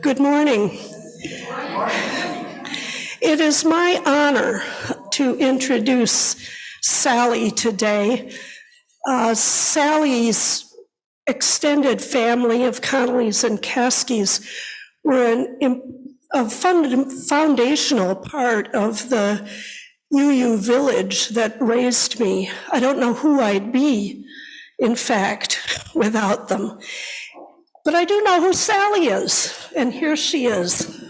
Good morning. It is my honor to introduce Sally today. Sally's extended family of Connollys and Caskies were a foundational part of the UU village that raised me. I don't know who I'd be, in fact, without them. But I do know who Sally is, and here she is.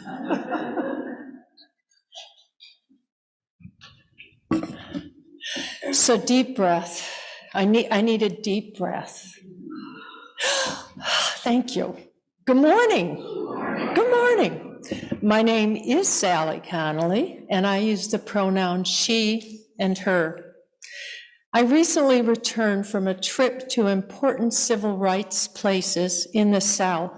So deep breath. I need a deep breath. Thank you. Good morning. Good morning. My name is Sally Connolly, and I use the pronoun she and her. I recently returned from a trip to important civil rights places in the South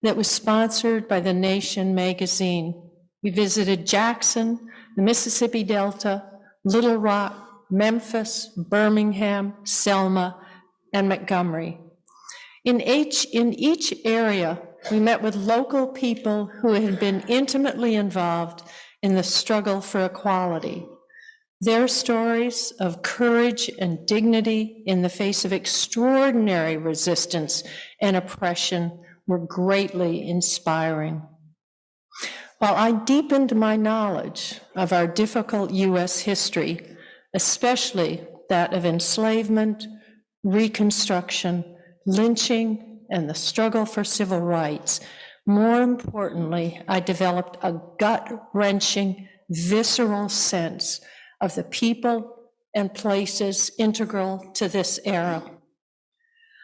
that was sponsored by The Nation magazine. We visited Jackson, the Mississippi Delta, Little Rock, Memphis, Birmingham, Selma, and Montgomery. In each area, we met with local people who had been intimately involved in the struggle for equality. Their stories of courage and dignity in the face of extraordinary resistance and oppression were greatly inspiring. While I deepened my knowledge of our difficult U.S. history, especially that of enslavement, Reconstruction, lynching, and the struggle for civil rights, more importantly, I developed a gut-wrenching, visceral sense of the people and places integral to this era.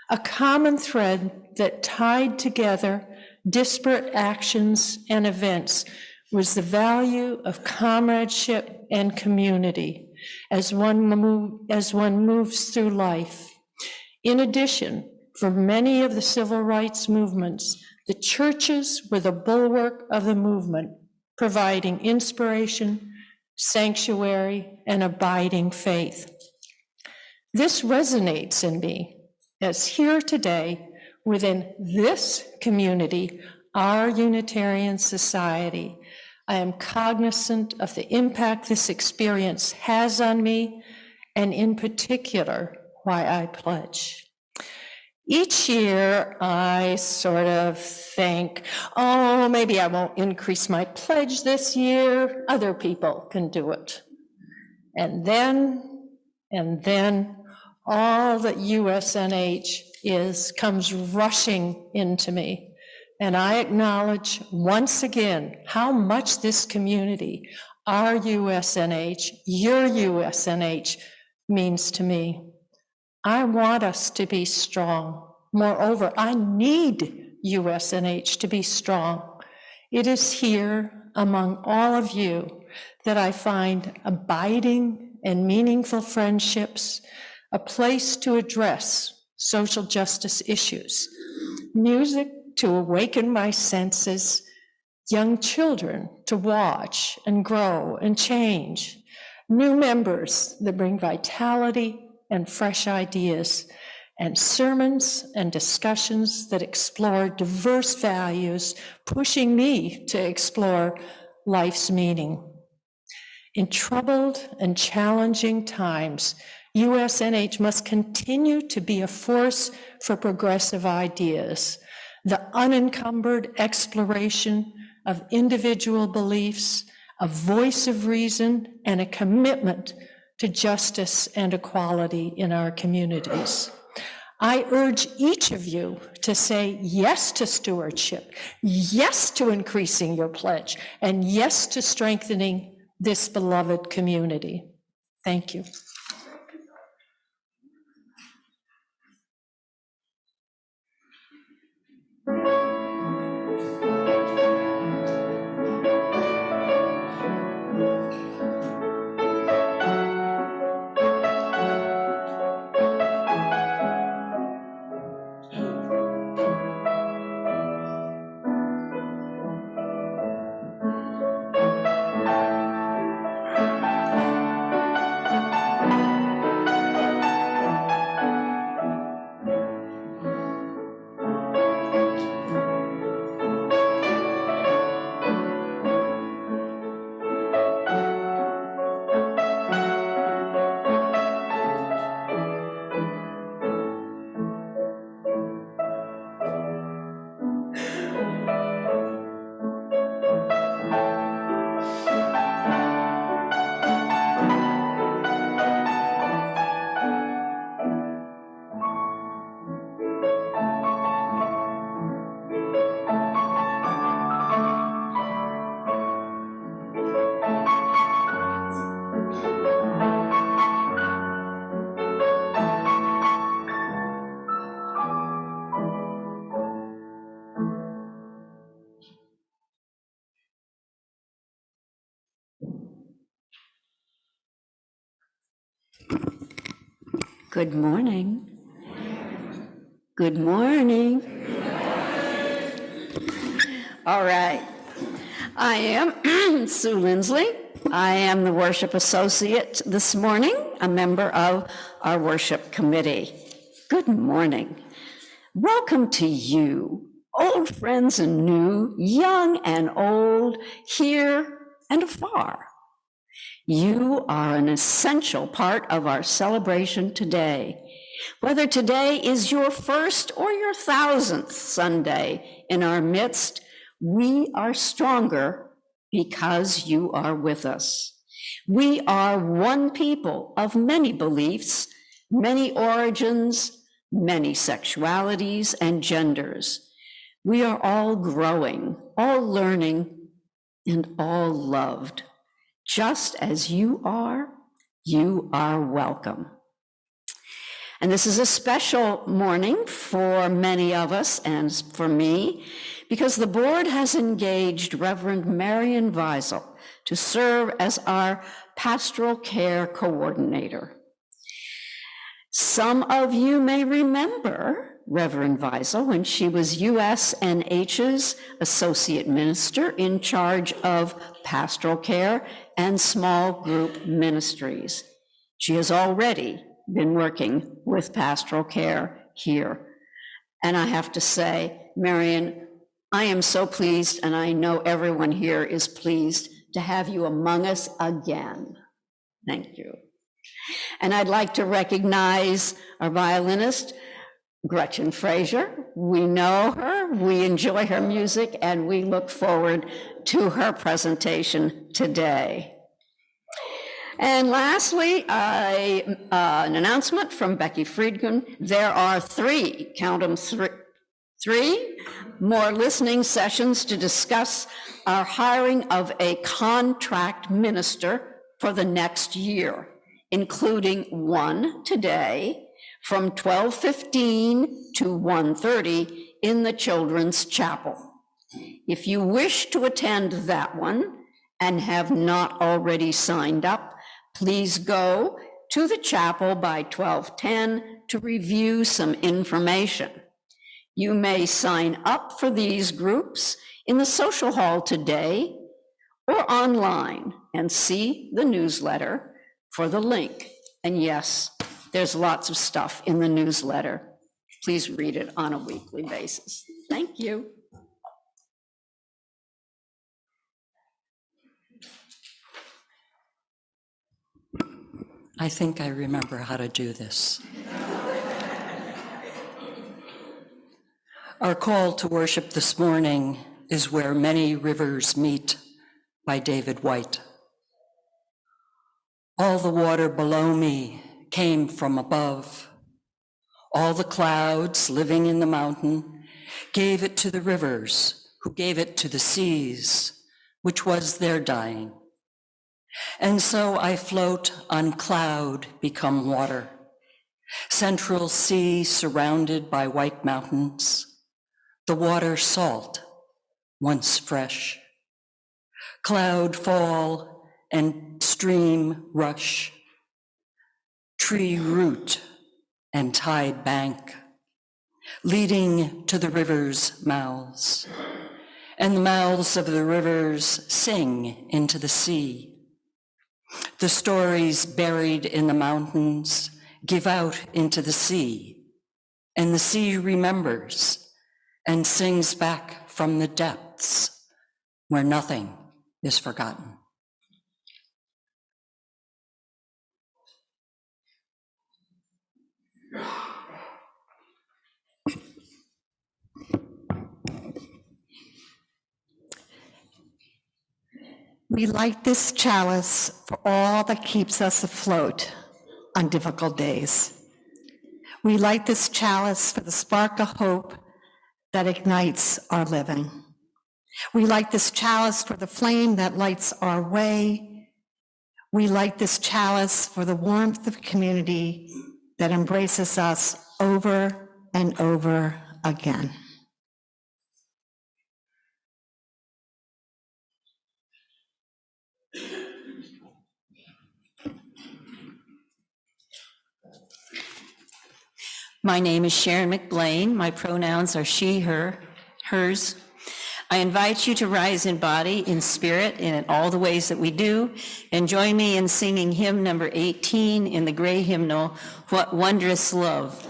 A common thread that tied together disparate actions and events was the value of comradeship and community as one moves through life. In addition, for many of the civil rights movements, the churches were the bulwark of the movement, providing inspiration, sanctuary, and abiding faith. This resonates in me, as here today, within this community, our Unitarian Society, I am cognizant of the impact this experience has on me, and in particular, why I pledge. Each year, I sort of think, oh, maybe I won't increase my pledge this year. Other people can do it. And then, all that USNH comes rushing into me. And I acknowledge once again how much this community, our USNH, your USNH, means to me. I want us to be strong. Moreover, I need USNH to be strong. It is here among all of you that I find abiding and meaningful friendships, a place to address social justice issues, music to awaken my senses, young children to watch and grow and change, new members that bring vitality and fresh ideas, and sermons and discussions that explore diverse values, pushing me to explore life's meaning. In troubled and challenging times, USNH must continue to be a force for progressive ideas, the unencumbered exploration of individual beliefs, a voice of reason, and a commitment to justice and equality in our communities. I urge each of you to say yes to stewardship, yes to increasing your pledge, and yes to strengthening this beloved community. Thank you. Good morning. Good morning. All right. I am Sue Lindsley. I am the worship associate this morning, a member of our worship committee. Good morning. Welcome to you, old friends and new, young and old, here and afar. You are an essential part of our celebration today. Whether today is your first or your 1,000th Sunday in our midst, we are stronger because you are with us. We are one people of many beliefs, many origins, many sexualities and genders. We are all growing, all learning, and all loved. Just as you are welcome. And this is a special morning for many of us and for me, because the board has engaged Reverend Marian Weisel to serve as our pastoral care coordinator. Some of you may remember Reverend Weisel when she was USNH's Associate Minister in charge of pastoral care and small group ministries. She has already been working with pastoral care here. And I have to say, Marian, I am so pleased, and I know everyone here is pleased to have you among us again. Thank you. And I'd like to recognize our violinist, Gretchen Frazier. We know her, we enjoy her music, and we look forward to her presentation today. And lastly, an announcement from Becky Friedman. There are three more listening sessions to discuss our hiring of a contract minister for the next year, including one today from 12:15 to 1:30 in the Children's Chapel. If you wish to attend that one and have not already signed up, please go to the chapel by 12:10 to review some information. You may sign up for these groups in the social hall today or online and see the newsletter for the link. And yes, there's lots of stuff in the newsletter. Please read it on a weekly basis. Thank you. I think I remember how to do this. Our call to worship this morning is Where Many Rivers Meet by David White. All the water below me came from above. All the clouds living in the mountain gave it to the rivers, who gave it to the seas, which was their dying. And so I float on cloud become water, central sea surrounded by white mountains, the water salt, once fresh. Cloud fall and stream rush, tree root and tide bank, leading to the river's mouths. And the mouths of the rivers sing into the sea. The stories buried in the mountains give out into the sea, and the sea remembers and sings back from the depths where nothing is forgotten. We light this chalice for all that keeps us afloat on difficult days. We light this chalice for the spark of hope that ignites our living. We light this chalice for the flame that lights our way. We light this chalice for the warmth of community that embraces us over and over again. My name is Sharon McBlain. My pronouns are she, her, hers. I invite you to rise in body, in spirit, and in all the ways that we do, and join me in singing hymn number 18 in the gray hymnal, What Wondrous Love.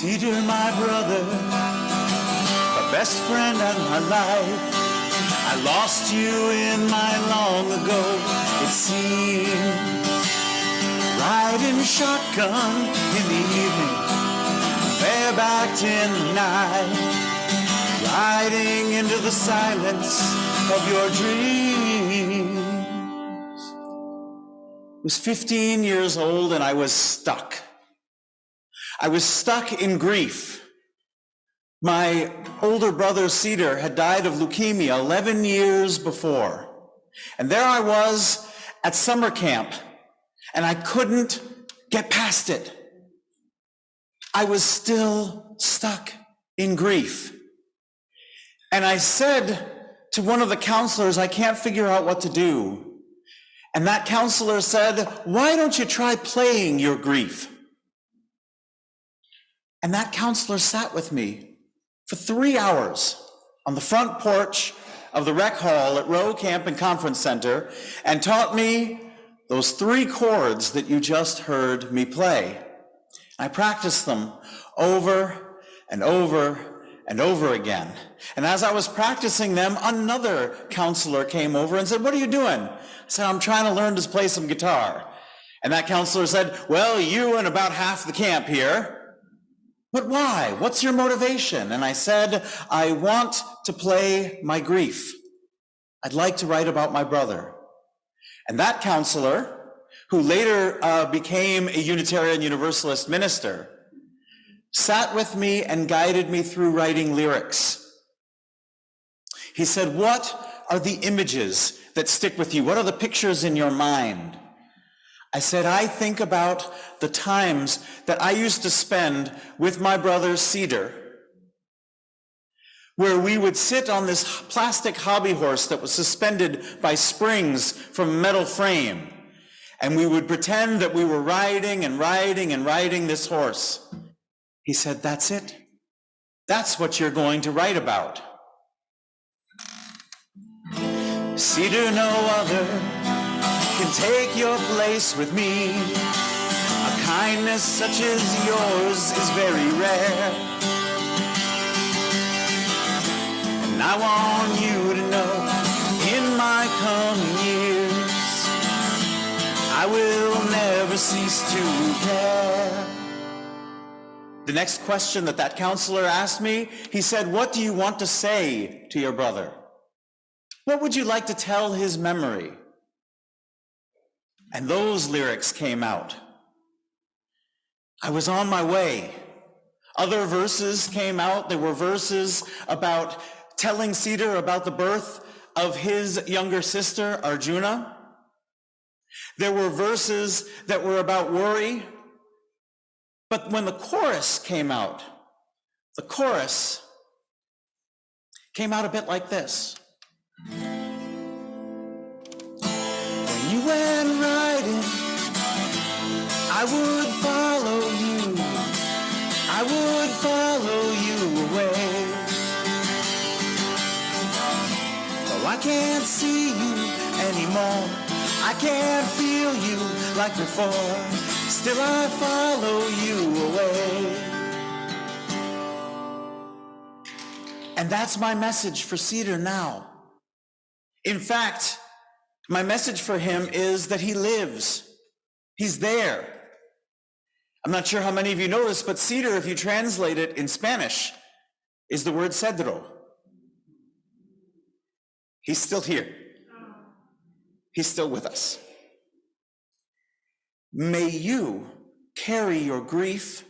Cedar, my brother, my best friend and my life. I lost you in my long ago, it seemed. Riding shotgun in the evening, barebacked in the night, riding into the silence of your dreams. I was 15 years old and I was stuck. I was stuck in grief. My older brother, Cedar, had died of leukemia 11 years before. And there I was at summer camp, and I couldn't get past it. I was still stuck in grief. And I said to one of the counselors, I can't figure out what to do. And that counselor said, why don't you try playing your grief? And that counselor sat with me for 3 hours on the front porch of the rec hall at Rowe Camp and Conference Center and taught me those 3 chords that you just heard me play. I practiced them over and over and over again. And as I was practicing them, another counselor came over and said, what are you doing? I said, I'm trying to learn to play some guitar. And that counselor said, well, you and about half the camp here. But why? What's your motivation? And I said, I want to play my grief. I'd like to write about my brother. And that counselor, who later became a Unitarian Universalist minister, sat with me and guided me through writing lyrics. He said, what are the images that stick with you? What are the pictures in your mind? I said, I think about the times that I used to spend with my brother Cedar, where we would sit on this plastic hobby horse that was suspended by springs from a metal frame, and we would pretend that we were riding and riding and riding this horse. He said, "That's it. That's what you're going to write about." Cedar, no other can take your place with me. A kindness such as yours is very rare. And I want you to know, in my coming years, I will never cease to care. The next question that counselor asked me, he said, "What do you want to say to your brother? What would you like to tell his memory?" And those lyrics came out. I was on my way. Other verses came out. There were verses about telling Cedar about the birth of his younger sister, Arjuna. There were verses that were about worry. But when the chorus came out, the chorus came out a bit like this. When you went riding, I would follow you. I would follow you away. Though I can't see you anymore, I can't feel you like before, still I follow you away. And that's my message for Cedar now. In fact, my message for him is that he lives. He's there. I'm not sure how many of you know this, but Cedar, if you translate it in Spanish, is the word cedro. He's still here. He's still with us. May you carry your grief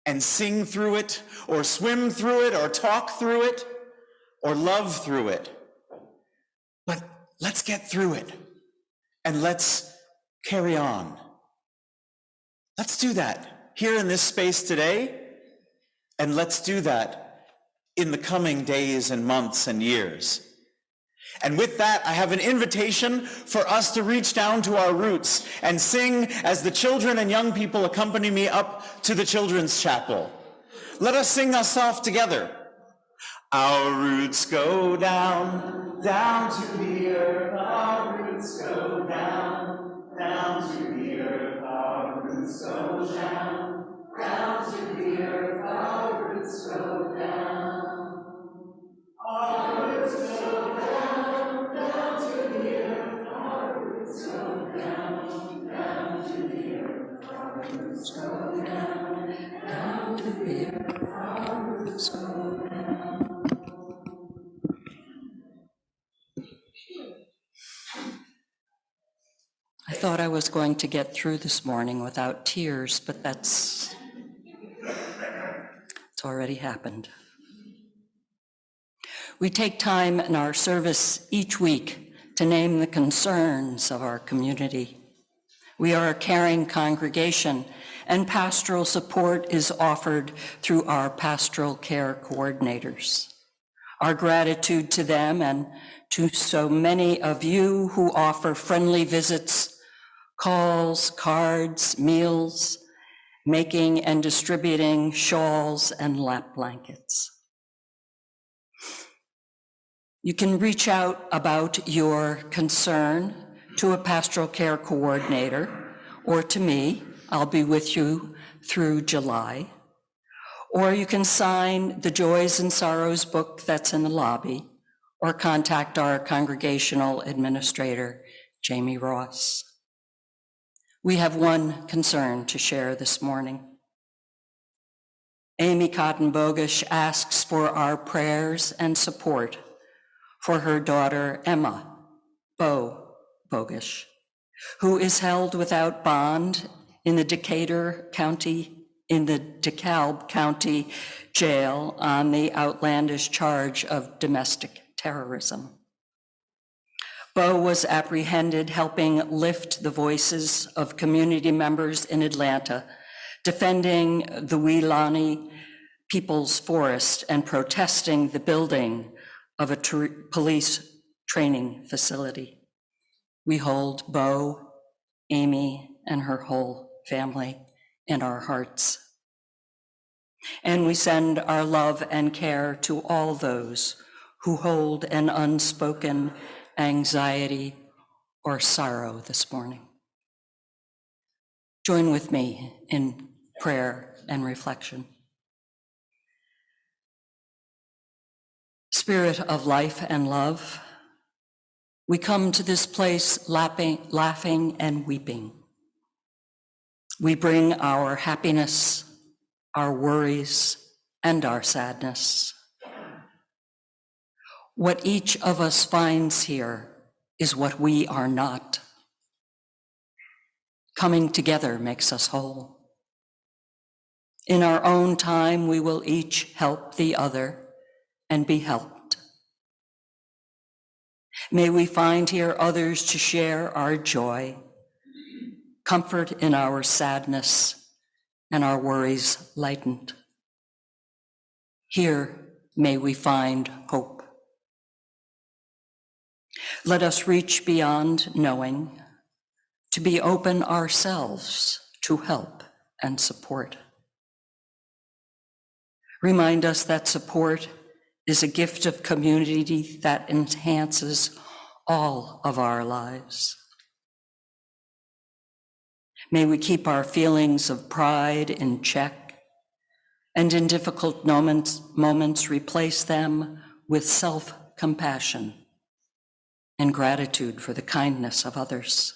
and sing through it, or swim through it, or talk through it, or love through it. But let's get through it, and let's carry on. Let's do that here in this space today, and let's do that in the coming days and months and years. And with that, I have an invitation for us to reach down to our roots and sing as the children and young people accompany me up to the children's chapel. Let us sing us off together. Our roots go down, down to the earth. Our roots go down, down to the earth. Our roots go down, down to the earth. Our roots go down. Our roots go down, down to the earth. Our roots go down, down to the earth. Our roots go down, down to the earth. Our roots go down. I thought I was going to get through this morning without tears, but it's already happened. We take time in our service each week to name the concerns of our community. We are a caring congregation, and pastoral support is offered through our pastoral care coordinators. Our gratitude to them and to so many of you who offer friendly visits, calls, cards, meals, making and distributing shawls and lap blankets. You can reach out about your concern to a pastoral care coordinator or to me. I'll be with you through July. Or you can sign the Joys and Sorrows book that's in the lobby, or contact our congregational administrator, Jamie Ross. We have one concern to share this morning. Amy Cotton Bogish asks for our prayers and support for her daughter, Emma Bo Bogish, who is held without bond in the DeKalb County Jail on the outlandish charge of domestic terrorism. Bo was apprehended helping lift the voices of community members in Atlanta, defending the Weelaunee People's Forest and protesting the building of a police training facility. We hold Bo, Amy, and her whole family in our hearts. And we send our love and care to all those who hold an unspoken anxiety or sorrow this morning. Join with me in prayer and reflection. Spirit of life and love, we come to this place laughing and weeping. We bring our happiness, our worries, and our sadness. What each of us finds here is what we are not. Coming together makes us whole. In our own time, we will each help the other and be helped. May we find here others to share our joy, comfort in our sadness, and our worries lightened. Here, may we find hope. Let us reach beyond knowing, to be open ourselves to help and support. Remind us that support is a gift of community that enhances all of our lives. May we keep our feelings of pride in check, and in difficult moments replace them with self-compassion and gratitude for the kindness of others.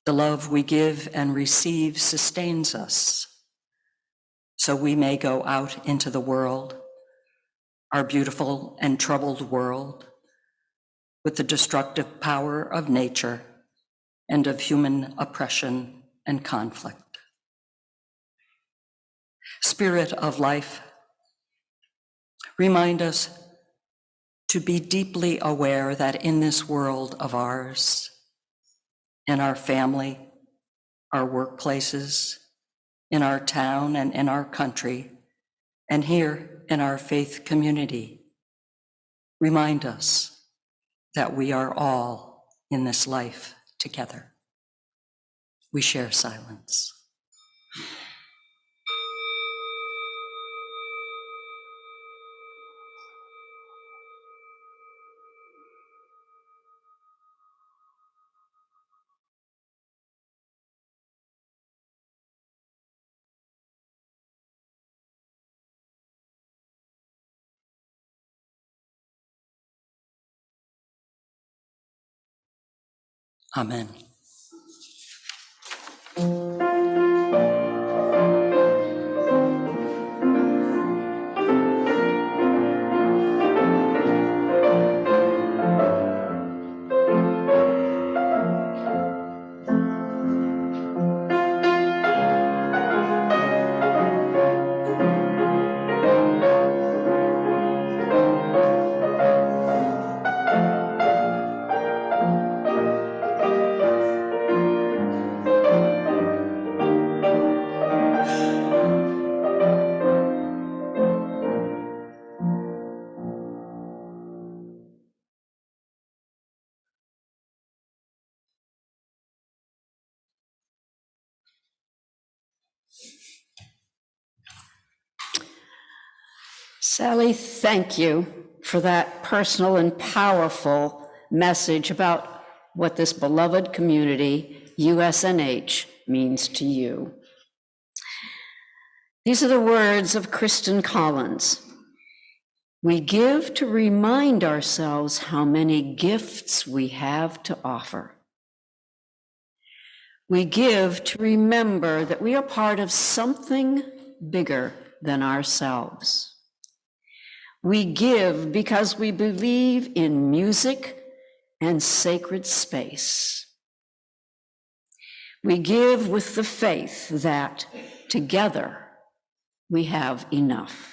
The love we give and receive sustains us, so we may go out into the world, our beautiful and troubled world, with the destructive power of nature and of human oppression and conflict. Spirit of life, remind us to be deeply aware that in this world of ours, in our family, our workplaces, in our town and in our country, and here in our faith community, remind us that we are all in this life together. We share silence. Amen. Sally, thank you for that personal and powerful message about what this beloved community, USNH, means to you. These are the words of Kristen Collins. We give to remind ourselves how many gifts we have to offer. We give to remember that we are part of something bigger than ourselves. We give because we believe in music and sacred space. We give with the faith that together we have enough.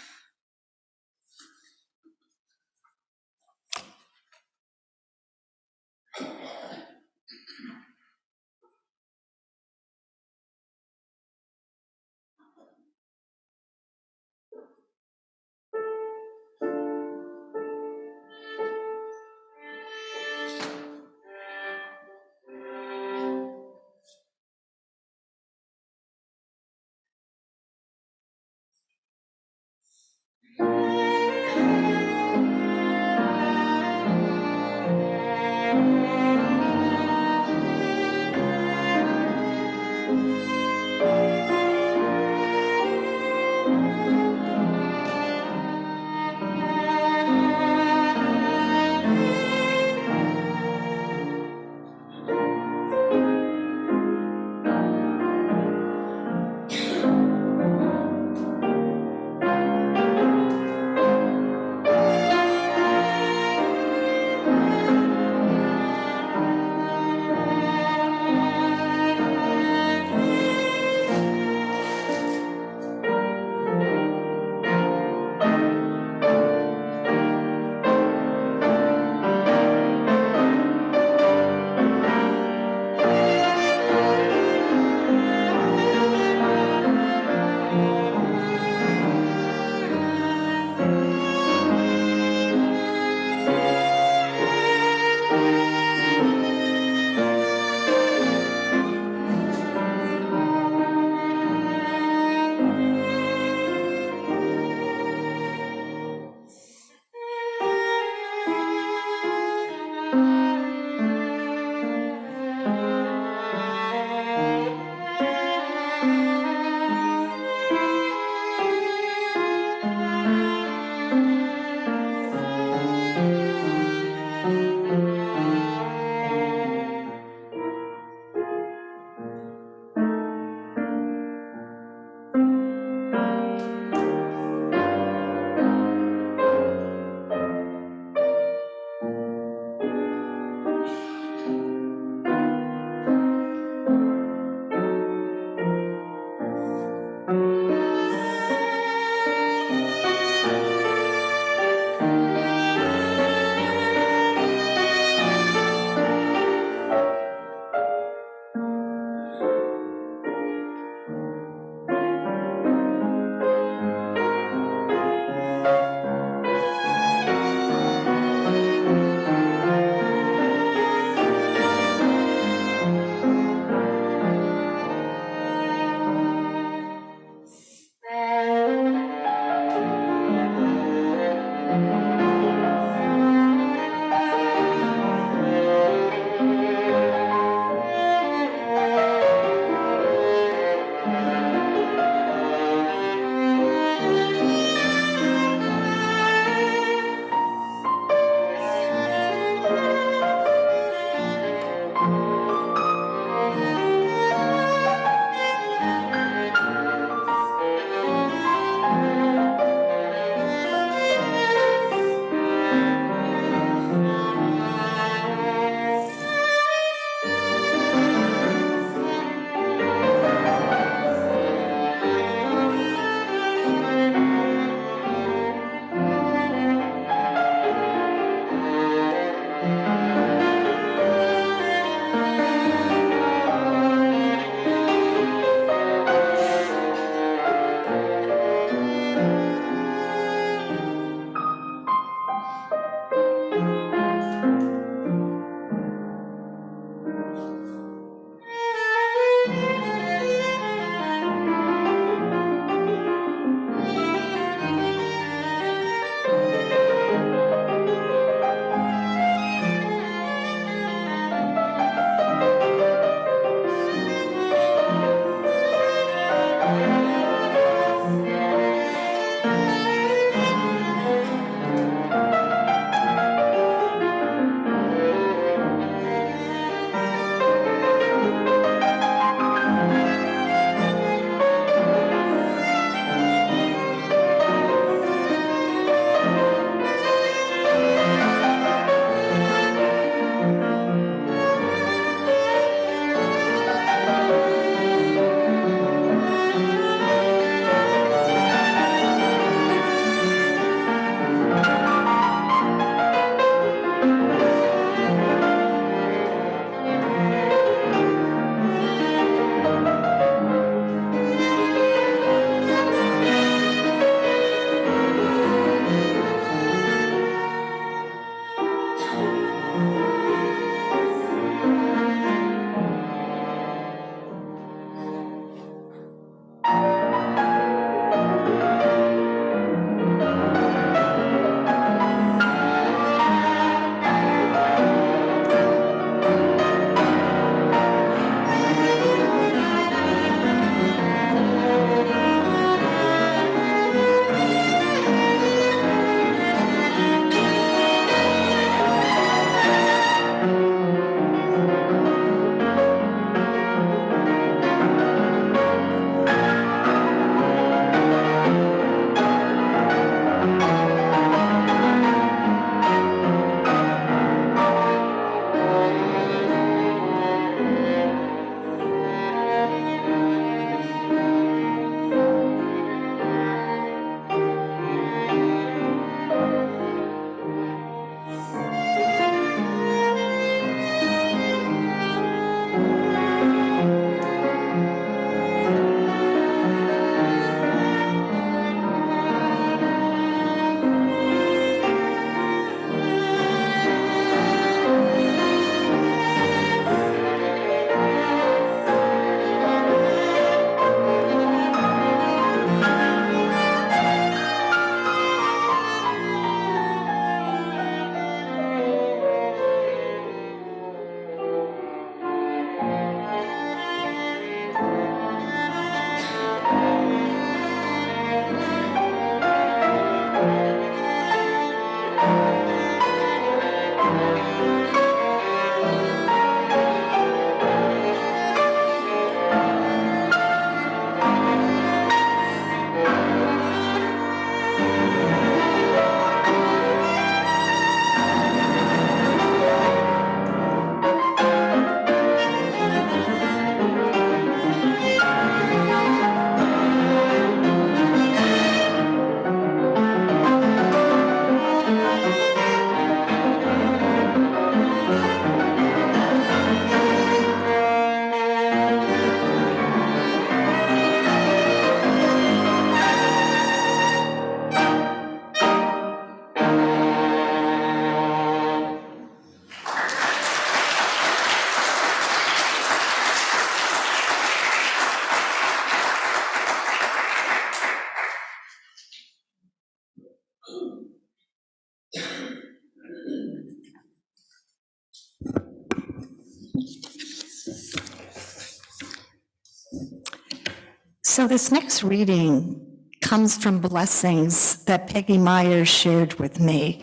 So this next reading comes from blessings that Peggy Myers shared with me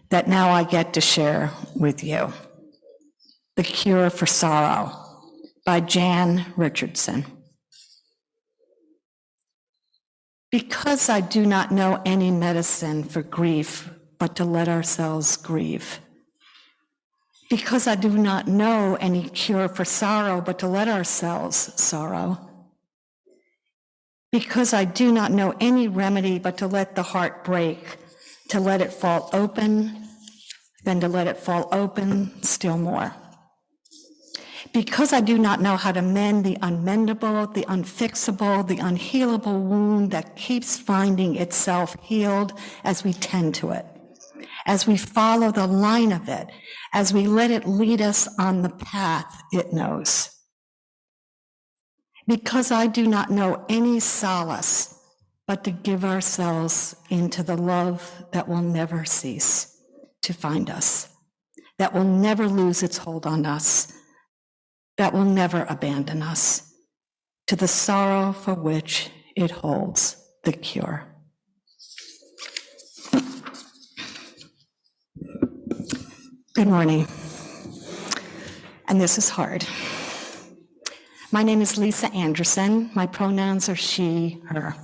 that now I get to share with you. The Cure for Sorrow by Jan Richardson. Because I do not know any medicine for grief, but to let ourselves grieve. Because I do not know any cure for sorrow, but to let ourselves sorrow. Because I do not know any remedy but to let the heart break, to let it fall open, then to let it fall open still more. Because I do not know how to mend the unmendable, the unfixable, the unhealable wound that keeps finding itself healed as we tend to it, as we follow the line of it, as we let it lead us on the path it knows. Because I do not know any solace but to give ourselves into the love that will never cease to find us, that will never lose its hold on us, that will never abandon us, to the sorrow for which it holds the cure. Good morning. And this is hard. My name is Lisa Anderson. My pronouns are she, her.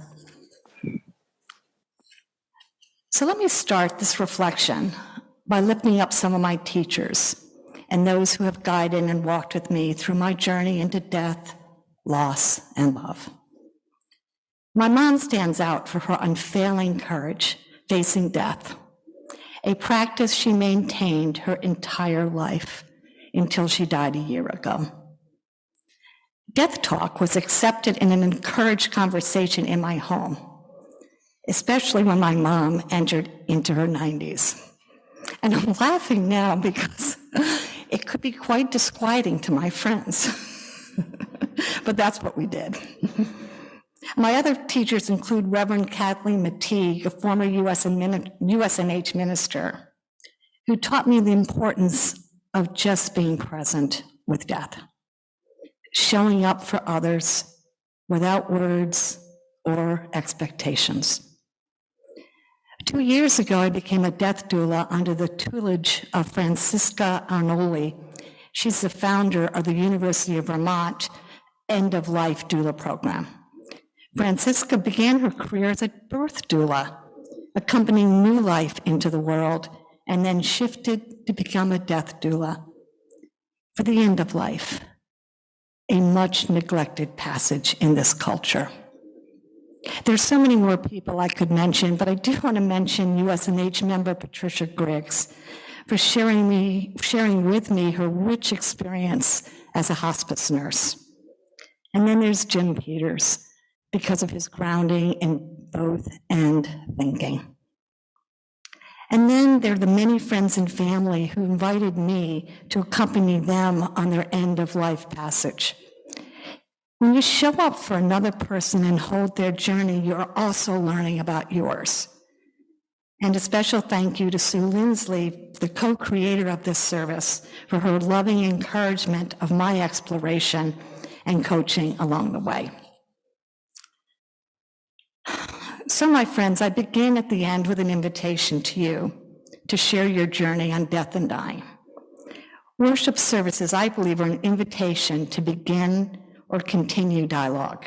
So let me start this reflection by lifting up some of my teachers and those who have guided and walked with me through my journey into death, loss, and love. My mom stands out for her unfailing courage facing death, a practice she maintained her entire life until she died a year ago. Death talk was accepted in an encouraged conversation in my home, especially when my mom entered into her 90s. And I'm laughing now because it could be quite disquieting to my friends. But that's what we did. My other teachers include Reverend Kathleen McTeague, a former USNH minister, who taught me the importance of just being present with death, showing up for others without words or expectations. 2 years ago, I became a death doula under the tutelage of Francisca Arnoli. She's the founder of the University of Vermont End-of-Life Doula Program. Francisca began her career as a birth doula, accompanying new life into the world, and then shifted to become a death doula for the end of life, a much neglected passage in this culture. There's so many more people I could mention, but I do want to mention USNH member Patricia Griggs for sharing with me her rich experience as a hospice nurse. And then there's Jim Peters, because of his grounding in both and thinking. And then there are the many friends and family who invited me to accompany them on their end-of-life passage. When you show up for another person and hold their journey, you're also learning about yours. And a special thank you to Sue Lindsley, the co-creator of this service, for her loving encouragement of my exploration and coaching along the way. So, my friends, I begin at the end with an invitation to you to share your journey on death and dying. Worship services, I believe, are an invitation to begin or continue dialogue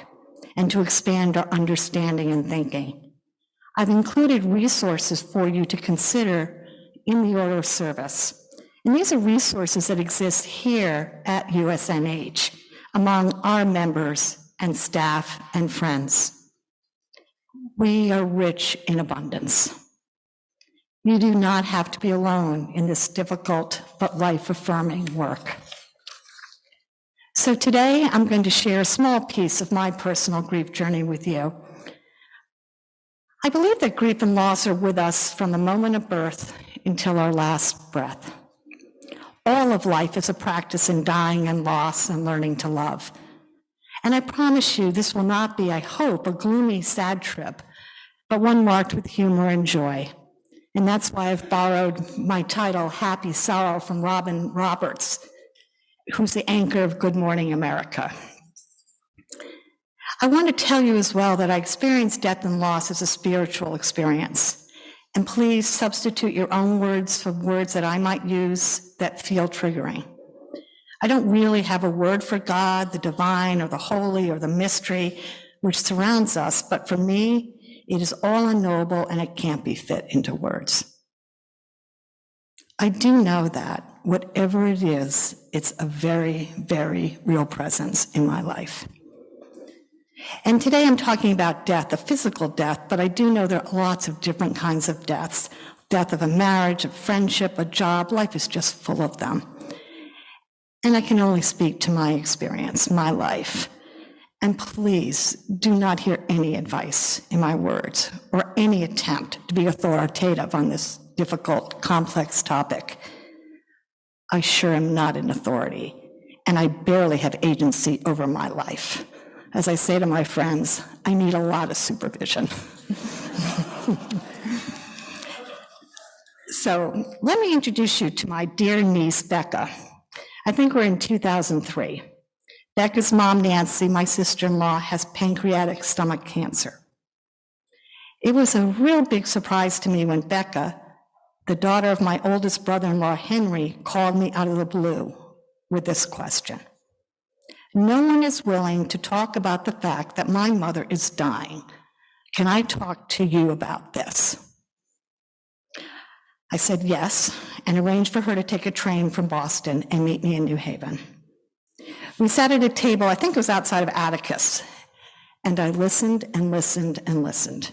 and to expand our understanding and thinking. I've included resources for you to consider in the order of service. And these are resources that exist here at USNH among our members and staff and friends. We are rich in abundance. You do not have to be alone in this difficult but life-affirming work. So today, I'm going to share a small piece of my personal grief journey with you. I believe that grief and loss are with us from the moment of birth until our last breath. All of life is a practice in dying and loss and learning to love. And I promise you, this will not be, I hope, a gloomy, sad trip, but one marked with humor and joy. And that's why I've borrowed my title, Happy Sorrow, from Robin Roberts, who's the anchor of Good Morning America. I want to tell you as well that I experience death and loss as a spiritual experience. And please substitute your own words for words that I might use that feel triggering. I don't really have a word for God, the divine, or the holy, or the mystery which surrounds us, but for me, it is all unknowable and it can't be fit into words. I do know that whatever it is, it's a very, very real presence in my life. And today I'm talking about death, a physical death, but I do know there are lots of different kinds of deaths. Death of a marriage, a friendship, a job, life is just full of them. And I can only speak to my experience, my life. And please do not hear any advice in my words or any attempt to be authoritative on this difficult, complex topic. I sure am not an authority, and I barely have agency over my life. As I say to my friends, I need a lot of supervision. So let me introduce you to my dear niece, Becca. I think we're in 2003. Becca's mom, Nancy, my sister-in-law, has pancreatic stomach cancer. It was a real big surprise to me when Becca, the daughter of my oldest brother-in-law, Henry, called me out of the blue with this question. No one is willing to talk about the fact that my mother is dying. Can I talk to you about this? I said yes, and arranged for her to take a train from Boston and meet me in New Haven. We sat at a table, I think it was outside of Atticus, and I listened and listened and listened.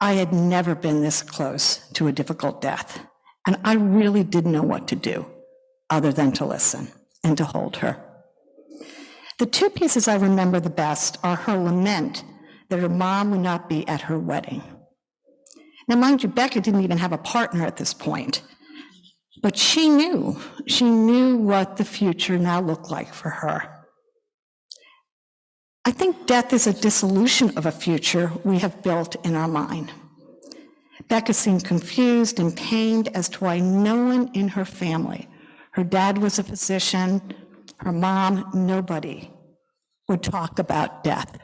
I had never been this close to a difficult death, and I really didn't know what to do other than to listen and to hold her. The two pieces I remember the best are her lament that her mom would not be at her wedding. Now, mind you, Becca didn't even have a partner at this point, but she knew what the future now looked like for her. I think death is a dissolution of a future we have built in our mind. Becca seemed confused and pained as to why no one in her family, her dad was a physician, her mom, nobody, would talk about death.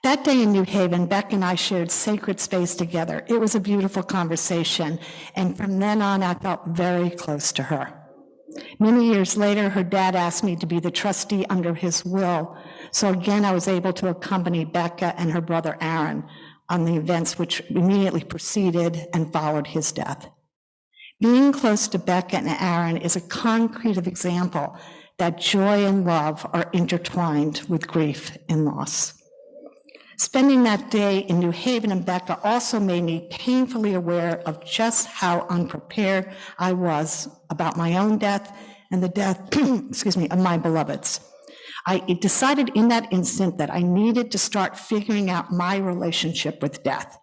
That day in New Haven, Beck and I shared sacred space together. It was a beautiful conversation, and from then on, I felt very close to her. Many years later, her dad asked me to be the trustee under his will, so again, I was able to accompany Becca and her brother Aaron on the events which immediately preceded and followed his death. Being close to Becca and Aaron is a concrete example that joy and love are intertwined with grief and loss. Spending that day in New Haven and Becca also made me painfully aware of just how unprepared I was about my own death and the death, of my beloveds. I decided in that instant that I needed to start figuring out my relationship with death.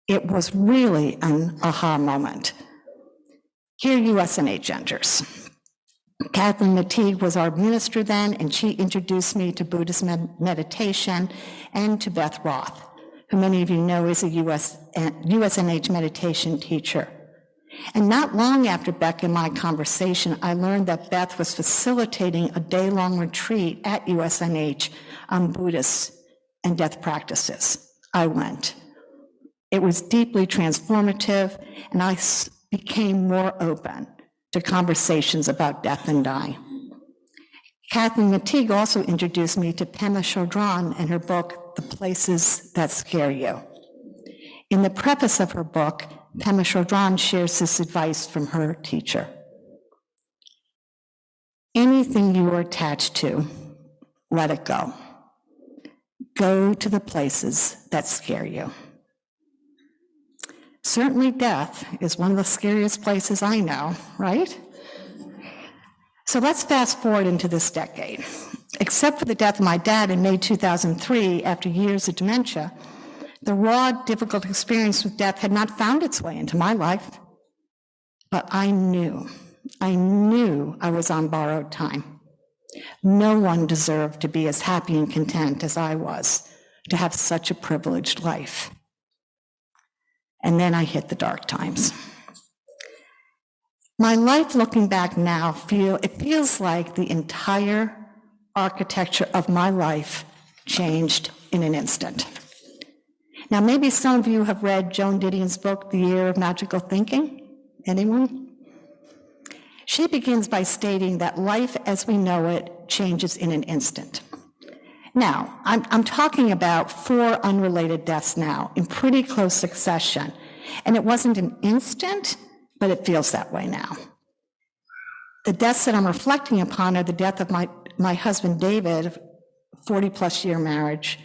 It was really an aha moment. Here USNH enters. Kathleen McTeague was our minister then, and she introduced me to Buddhist meditation and to Beth Roth, who many of you know is a USNH meditation teacher. And not long after Beck and my conversation, I learned that Beth was facilitating a day-long retreat at USNH on Buddhist and death practices. I went. It was deeply transformative, and I became more open to conversations about death and dying. Kathleen McTeague also introduced me to Pema Chodron and her book, The Places That Scare You. In the preface of her book, Pema Chodron shares this advice from her teacher. Anything you are attached to, let it go. Go to the places that scare you. Certainly death is one of the scariest places I know, right? So let's fast forward into this decade. Except for the death of my dad in May 2003, after years of dementia, the raw, difficult experience with death had not found its way into my life. But I knew I was on borrowed time. No one deserved to be as happy and content as I was, to have such a privileged life. And then I hit the dark times. My life looking back now, it feels like the entire architecture of my life changed in an instant. Now, maybe some of you have read Joan Didion's book, The Year of Magical Thinking. Anyone? She begins by stating that life as we know it changes in an instant. Now, I'm talking about 4 unrelated deaths now in pretty close succession. And it wasn't an instant, but it feels that way now. The deaths that I'm reflecting upon are the death of my husband, David, 40-plus year marriage,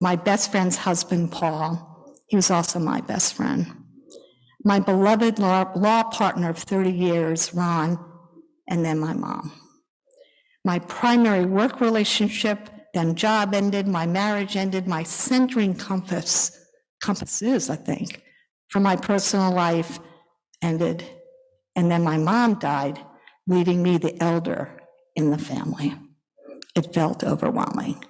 my best friend's husband, Paul. He was also my best friend. My beloved law partner of 30 years, Ron, and then my mom. My primary work relationship, then job ended, my marriage ended, my centering compasses, I think, for my personal life ended, and then my mom died, leaving me the elder in the family. It felt overwhelming.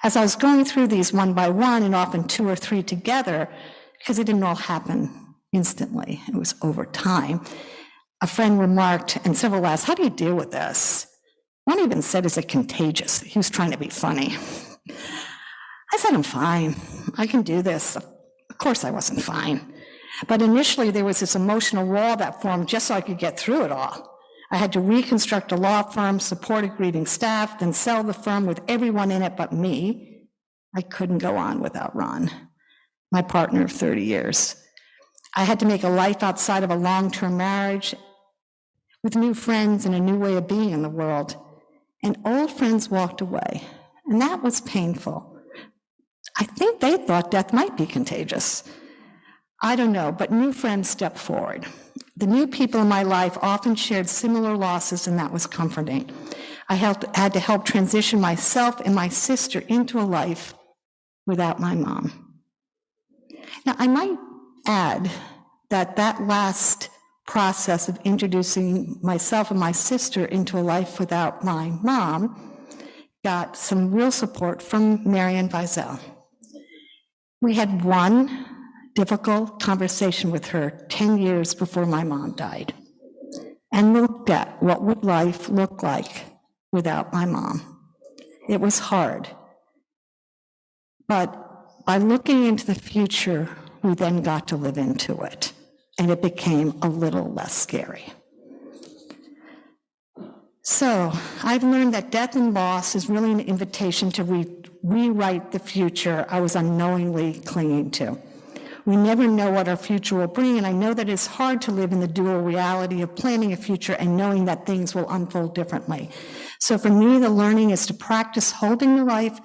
As I was going through these one by one, and often 2 or 3 together, because it didn't all happen instantly, it was over time, a friend remarked, and several asked, "How do you deal with this?" One even said, "Is it contagious?" He was trying to be funny. I said, "I'm fine. I can do this." Of course I wasn't fine. But initially there was this emotional wall that formed just so I could get through it all. I had to reconstruct a law firm, support a grieving staff, then sell the firm with everyone in it but me. I couldn't go on without Ron, my partner of 30 years. I had to make a life outside of a long-term marriage with new friends and a new way of being in the world. And old friends walked away, and that was painful. I think they thought death might be contagious. I don't know, but new friends stepped forward. The new people in my life often shared similar losses, and that was comforting. I had to help transition myself and my sister into a life without my mom. Now, I might add that last process of introducing myself and my sister into a life without my mom got some real support from Marian Vizel. We had one difficult conversation with her 10 years before my mom died and looked at what would life look like without my mom. It was hard. But by looking into the future, we then got to live into it, and it became a little less scary. So I've learned that death and loss is really an invitation to rewrite the future I was unknowingly clinging to. We never know what our future will bring, and I know that it's hard to live in the dual reality of planning a future and knowing that things will unfold differently. So for me, the learning is to practice holding life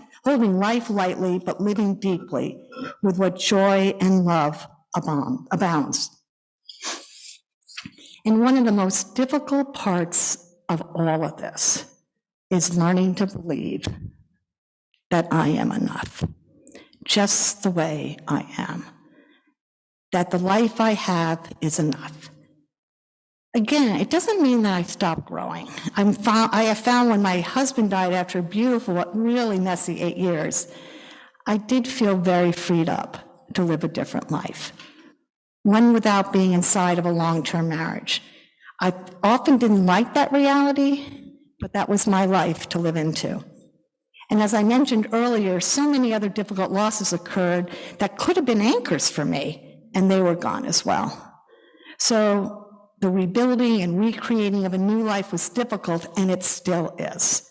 lightly, but living deeply with what joy and love abounds. And one of the most difficult parts of all of this is learning to believe that I am enough, just the way I am, that the life I have is enough. Again, it doesn't mean that I've stopped growing. I have found when my husband died after a beautiful, but really messy 8 years, I did feel very freed up to live a different life, one without being inside of a long-term marriage. I often didn't like that reality, but that was my life to live into. And as I mentioned earlier, so many other difficult losses occurred that could have been anchors for me, and they were gone as well. So the rebuilding and recreating of a new life was difficult, and it still is.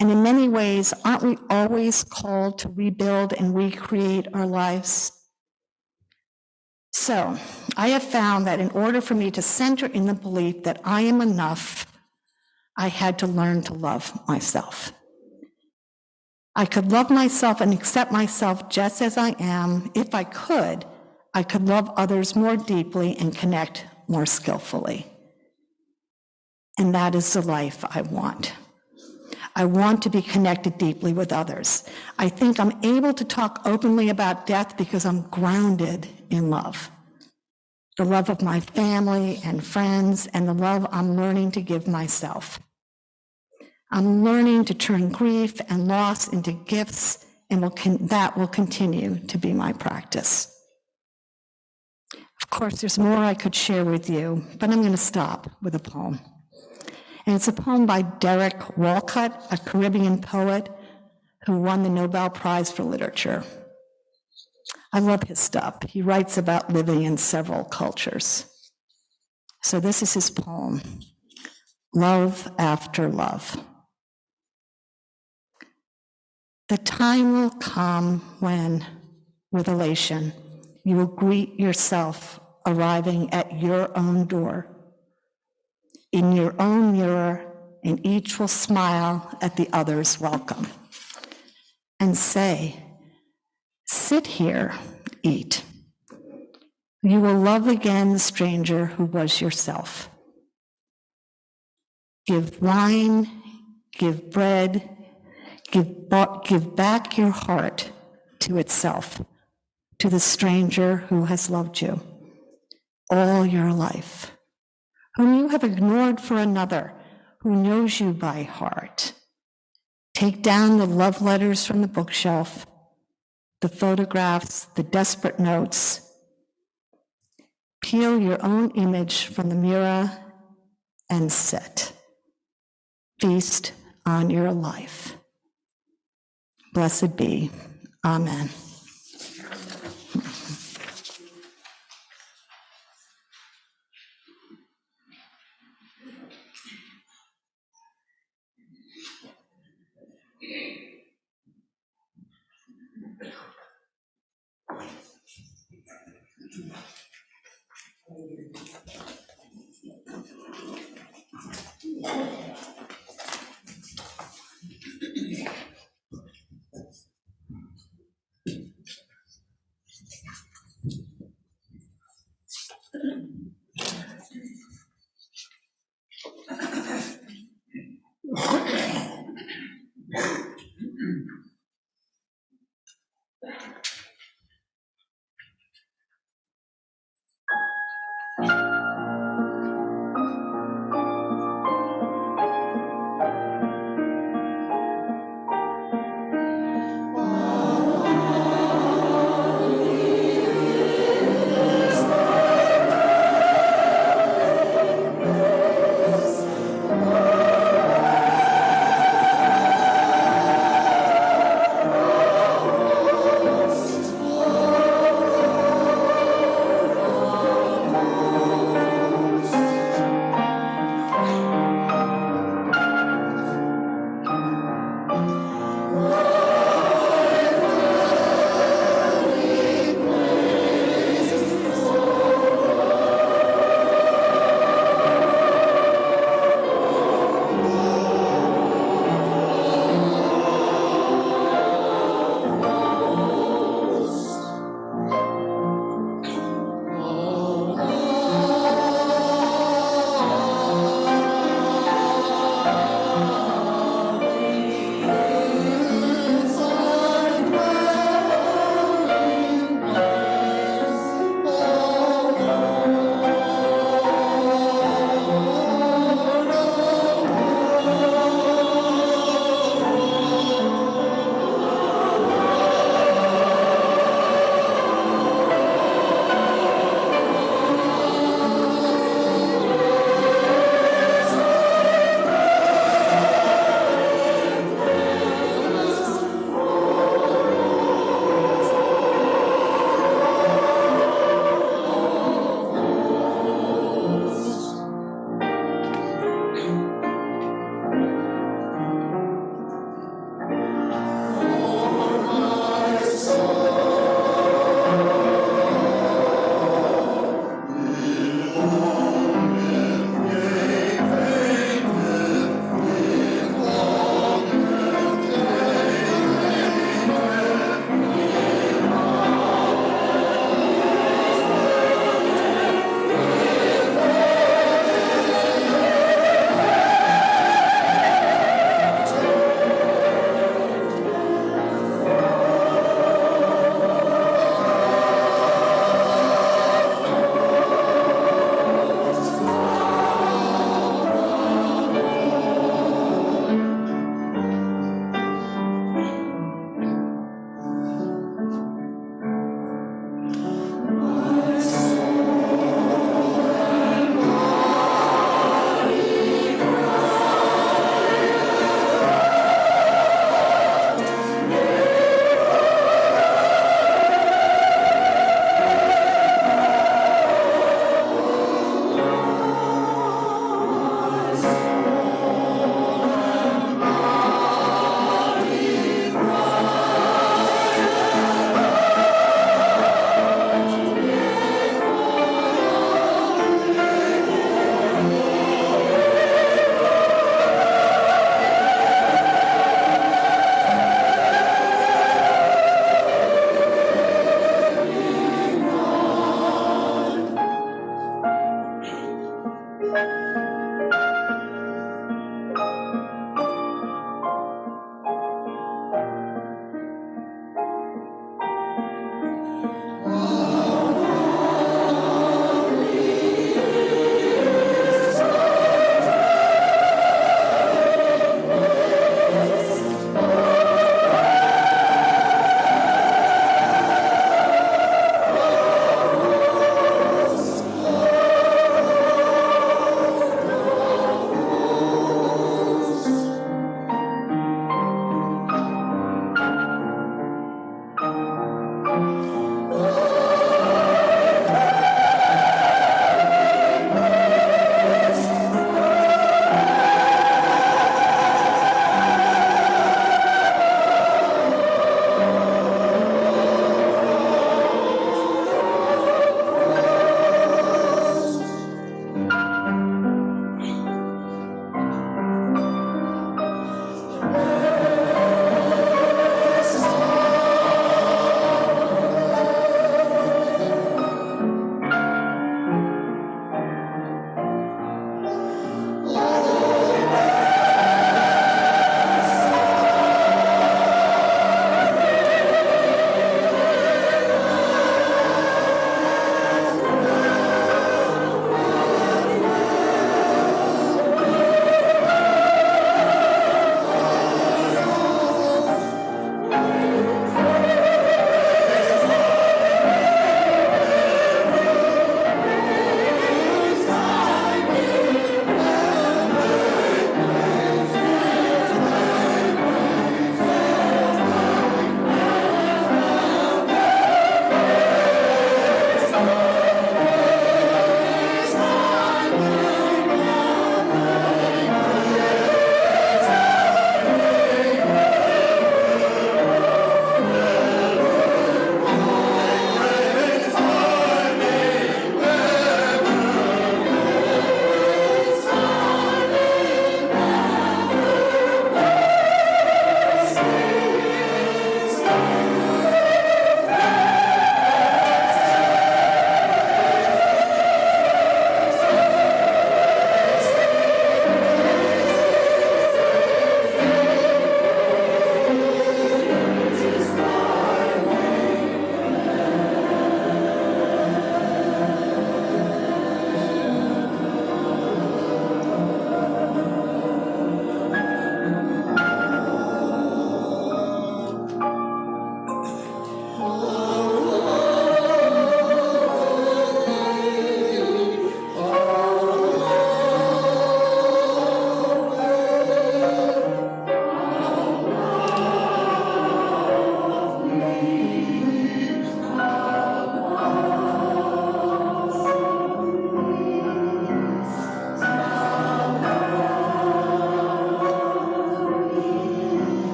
And in many ways, aren't we always called to rebuild and recreate our lives? So I have found that in order for me to center in the belief that I am enough, I had to learn to love myself. I could love myself and accept myself just as I am. If I could love others more deeply and connect more skillfully. And that is the life I want. I want to be connected deeply with others. I think I'm able to talk openly about death because I'm grounded in love. The love of my family and friends, and the love I'm learning to give myself. I'm learning to turn grief and loss into gifts, and that will continue to be my practice. Of course, there's more I could share with you, but I'm going to stop with a poem. And it's a poem by Derek Walcott, a Caribbean poet who won the Nobel Prize for Literature. I love his stuff. He writes about living in several cultures. So this is his poem, Love After Love. The time will come when, with elation, you will greet yourself arriving at your own door, in your own mirror, and each will smile at the other's welcome and say, sit here, eat. You will love again the stranger who was yourself. Give wine, give bread, give back your heart to itself, to the stranger who has loved you all your life, whom you have ignored for another, who knows you by heart. Take down the love letters from the bookshelf, the photographs, the desperate notes. Peel your own image from the mirror and sit. Feast on your life. Blessed be. Amen.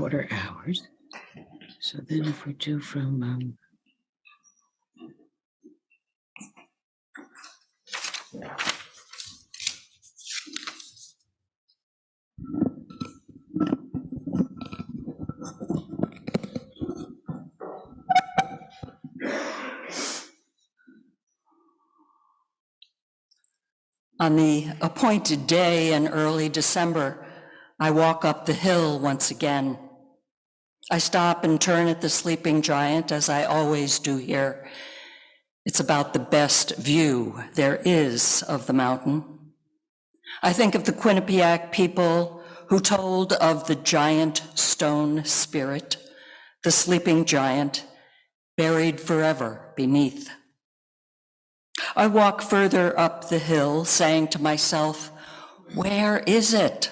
3/4 hours. So then if we do from, on the appointed day in early December, I walk up the hill once again. I stop and turn at the sleeping giant, as I always do here. It's about the best view there is of the mountain. I think of the Quinnipiac people who told of the giant stone spirit, the sleeping giant, buried forever beneath. I walk further up the hill, saying to myself, where is it?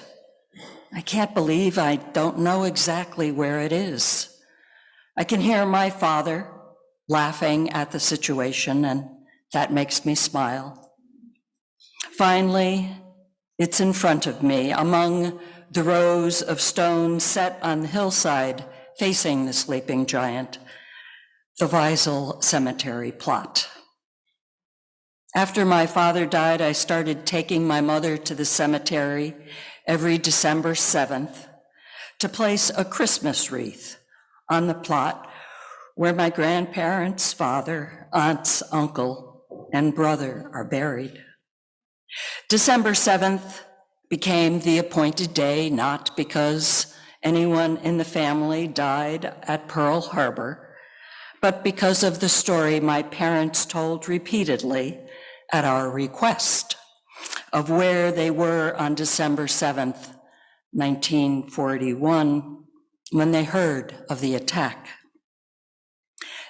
I can't believe I don't know exactly where it is. I can hear my father laughing at the situation, and that makes me smile. Finally, it's in front of me, among the rows of stones set on the hillside facing the sleeping giant, the Weisel Cemetery plot. After my father died, I started taking my mother to the cemetery every December 7th to place a Christmas wreath on the plot where my grandparents, father, aunts, uncle, and brother are buried. December 7th became the appointed day, not because anyone in the family died at Pearl Harbor, but because of the story my parents told repeatedly at our request of where they were on December 7th, 1941, when they heard of the attack.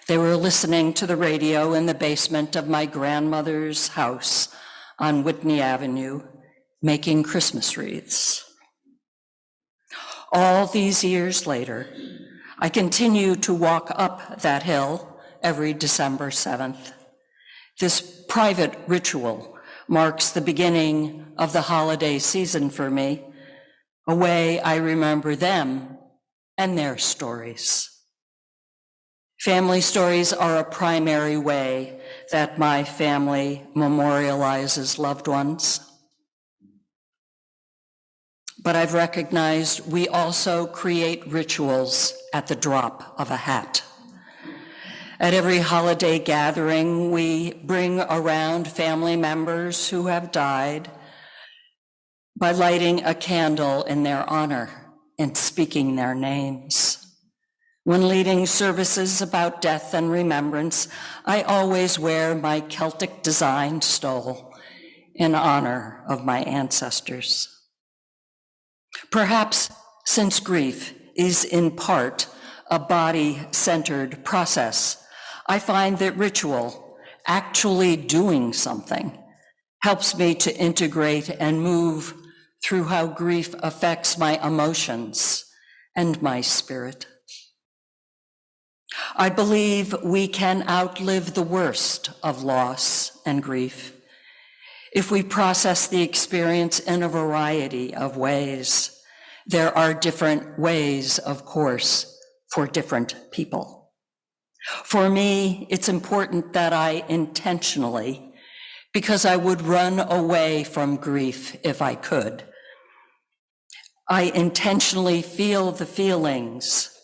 They were listening to the radio in the basement of my grandmother's house on Whitney Avenue, making Christmas wreaths. All these years later, I continue to walk up that hill every December 7th. This private ritual marks the beginning of the holiday season for me, a way I remember them and their stories. Family stories are a primary way that my family memorializes loved ones. But I've recognized we also create rituals at the drop of a hat. At every holiday gathering, we bring around family members who have died by lighting a candle in their honor and speaking their names. When leading services about death and remembrance, I always wear my Celtic design stole in honor of my ancestors. Perhaps since grief is in part a body-centered process, I find that ritual, actually doing something, helps me to integrate and move through how grief affects my emotions and my spirit. I believe we can outlive the worst of loss and grief if we process the experience in a variety of ways. There are different ways, of course, for different people. For me, it's important that I intentionally, because I would run away from grief if I could, I intentionally feel the feelings,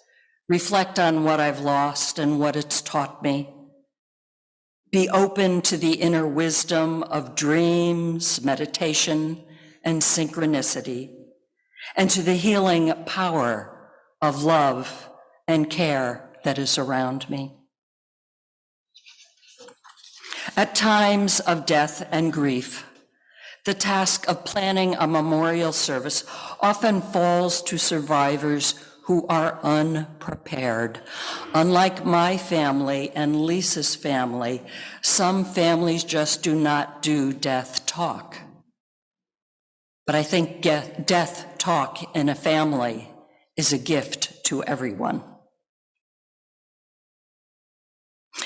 reflect on what I've lost and what it's taught me, be open to the inner wisdom of dreams, meditation, and synchronicity, and to the healing power of love and care that is around me. At times of death and grief, the task of planning a memorial service often falls to survivors who are unprepared. Unlike my family and Lisa's family, some families just do not do death talk. But I think death talk in a family is a gift to everyone.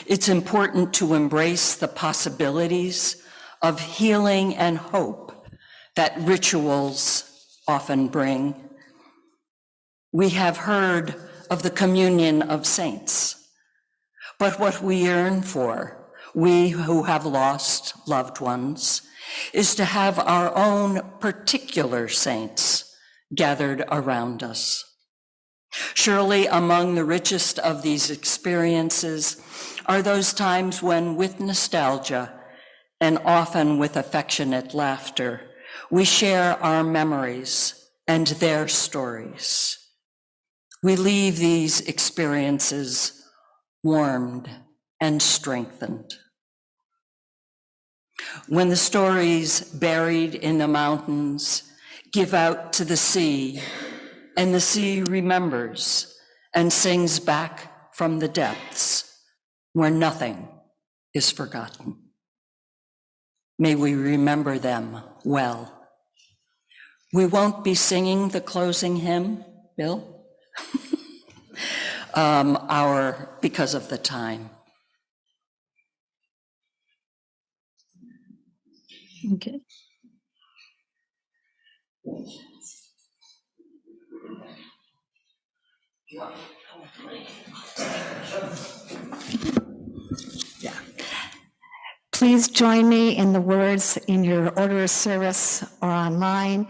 It's important to embrace the possibilities of healing and hope that rituals often bring. We have heard of the communion of saints, but what we yearn for, we who have lost loved ones, is to have our own particular saints gathered around us. Surely among the richest of these experiences are those times when, with nostalgia and often with affectionate laughter, we share our memories and their stories. We leave these experiences warmed and strengthened. When the stories buried in the mountains give out to the sea, and the sea remembers and sings back from the depths where nothing is forgotten. May we remember them well. We won't be singing the closing hymn, Bill, because of the time. Okay. Please join me in the words in your order of service or online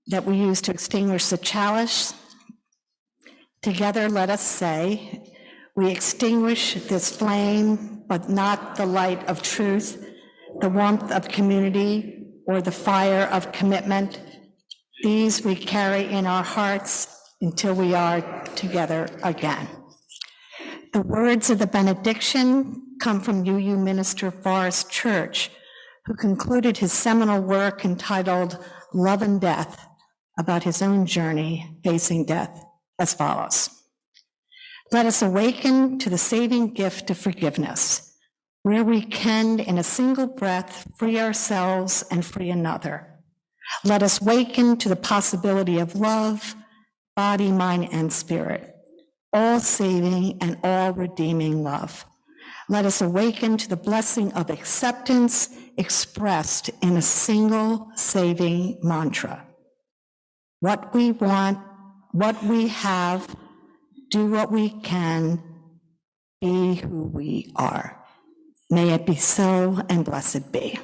that we use to extinguish the chalice. Together, let us say, we extinguish this flame, but not the light of truth, the warmth of community, or the fire of commitment. These we carry in our hearts until we are together again. The words of the benediction come from UU minister Forrest Church, who concluded his seminal work entitled Love and Death, about his own journey facing death, as follows. Let us awaken to the saving gift of forgiveness, where we can, in a single breath, free ourselves and free another. Let us waken to the possibility of love, body, mind, and spirit, all saving and all redeeming love. Let us awaken to the blessing of acceptance expressed in a single saving mantra. What we want, what we have, do what we can, be who we are. May it be so, and blessed be.